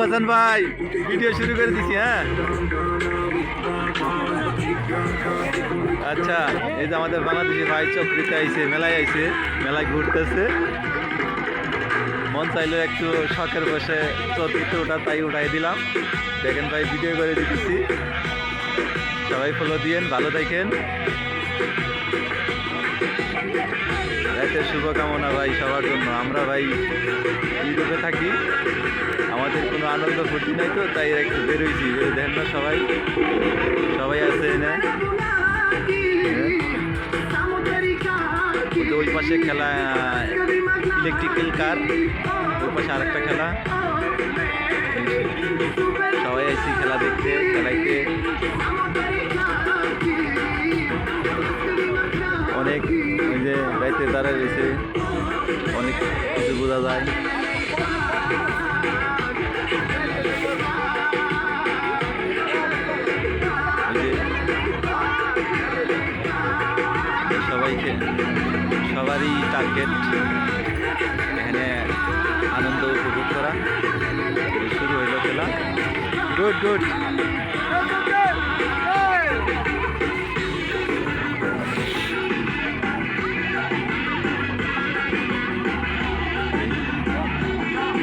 হাসান ভাই ভিডিও শুরু করে দিছি। হ্যাঁ আচ্ছা, এই যে আমাদের বাংলাদেশি ভাই চক্রিতে আইছে, মেলায় আইছে, মেলায় ঘুরতেছে। মন চাইলো একটু শখের বসে চক্রিতে ওঠা, তাই উঠাই দিলাম। দেখেন ভাই ভিডিও করে দিতেছি, সবাই ফলো দিয়েন, ভালো থাকেন। রাতের শুভকামনা ভাই সবার জন্য। আমরা ভাই ইউরোপে থাকি, আমাদের কোনো আনন্দ ফুর্তি নাই, তো তাই একটু বেরোইছি। দেখেন না সবাই সবাই আছে না, ওই পাশে খেলা ইলেকট্রিক্যাল কার, ওই পাশে আরেকটা খেলা। সবাই আইছি খেলা দেখতে, খেলাইতে। অনেক ওই যে রাইতে দাঁড়ায় রয়েছে, অনেক কিছু বোঝা যায়। সবাইকে সবারই টার্গেট এখানে আনন্দ উপভোগ করা। শুরু হইল খেলা। Good good.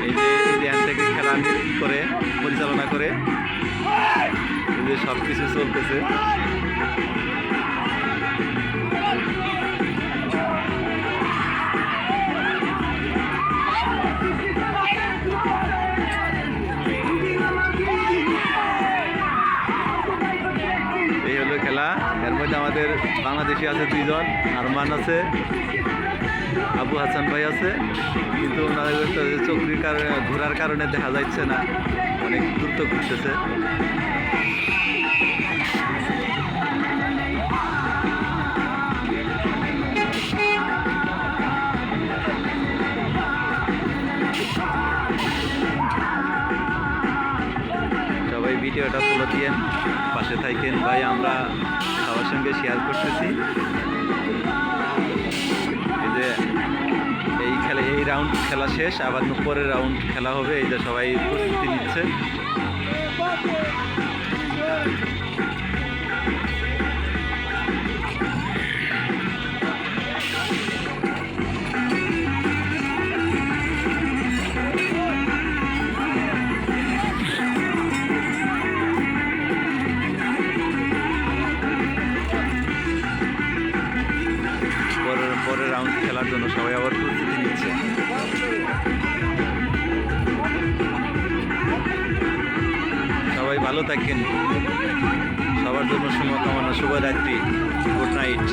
এই যে এখান থেকে খেলা করে পরিচালনা করে এই যে সব কিছু চলতেছে। এই হলো খেলা। এর মধ্যে আমাদের বাংলাদেশি আছে 2 জন, আরমান আছে, আবু হাসান ভাই আছে, কিন্তু ওনাদের চক্রির কারণে, ঘোরার কারণে দেখা যাচ্ছে না, অনেক দ্রুত ঘুরতেছে। সবাই ভিডিওটা ফলো দিয়েন, পাশে থাকেন ভাই, আমরা সবার সঙ্গে শেয়ার করতেছি। এই যে এই রাউন্ড খেলা শেষ, আবার পরের রাউন্ড খেলা হবে। এই যে সবাই প্রস্তুতি নিচ্ছে। পরের রাউন্ড খেলার জন্য সবাই আবার প্রস্তুতি নিচ্ছে। সবাই ভালো থাকেন, সবার জন্য শুভকামনা, শুভরাত্রি, গুড নাইট।